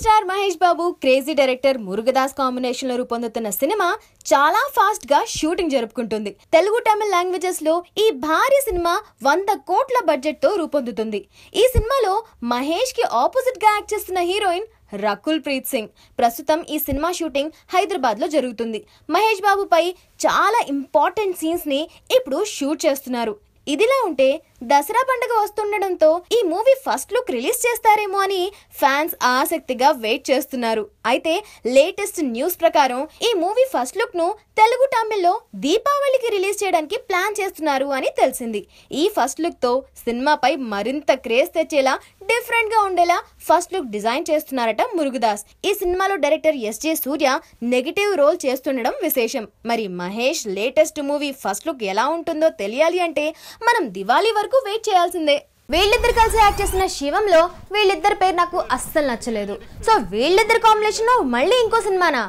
Star Mahesh Babu crazy director Murugadoss combination లో రూపొందుతున్న cinema చాలా ఫాస్ట్ గా షూటింగ్ జరుపుకుంటుంది. తెలుగు తమిళ లాంగ్వేజెస్ లో ఈ భారీ సినిమా 100 కోట్ల బడ్జెట్ తో రూపొందుతుంది. ఈ సినిమాలో మహేష్ కి ఆపోజిట్ గా యాక్ట్ చేస్తున్న హీరోయిన్ రకుల్ ప్రీత్ సింగ్. ప్రస్తుతం ఈ సినిమా షూటింగ్ హైదరాబాద్ లో జరుగుతుంది. మహేష్ బాబుపై చాలా ఇంపార్టెంట్ సీన్స్ ని ఇప్పుడు షూట్ చేస్తున్నారు. ఇదిలా ఉంటే దసరా పండుగ వస్తుండడంతో ఈ మూవీ ఫస్ట్ లుక్ రిలీజ్ చేస్తారేమో అని ఫ్యాన్స్ ఆసక్తిగా వెయిట్ చేస్తున్నారు. అయితే లేటెస్ట్ న్యూస్ ప్రకారం ఈ మూవీ ఫస్ట్ లుక్ ను తెలుగు తమిళ్లో దీపావళికి రిలీజ్ చేయడానికి ప్లాన్ చేస్తున్నారు అని తెలిసింది. ఈ ఫస్ట్ లుక్ తో సినిమాపై మరింత క్రేజ్ తెచ్చేలా డిఫరెంట్ గా ఉండేలా ఫస్ట్ లుక్ డిజైన్ చేస్తున్నారట మురుగదాస్. ఈ సినిమాలో డైరెక్టర్ ఎస్జే సూర్య నెగటివ్ రోల్ చేస్తుండడం విశేషం. మరి Mahesh latest movie first look ఎలా ఉంటుందో తెలియాలి అంటే మనం దివాళీ వరకు వెయిట్ చేయాల్సిందే. వీళ్ళిద్దరు కలిసి యాక్ట్ చేసిన శివంలో వీళ్ళిద్దరి పేరు నాకు అస్సలు నచ్చలేదు. సో వీళ్ళిద్దరు కాంబినేషన్ లో మళ్ళీ ఇంకో సినిమానా?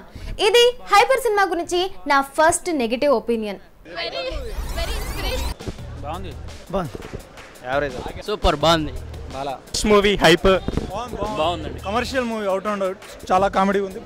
ఇది హైపర్ సినిమా గురించి నా ఫస్ట్ నెగటివ్ ఒపీనియన్. సూపర్ బాగుంది. మూవీ హైపర్ బాగుందండి. Commercial movie out and out చాలా కామెడీ ఉంది.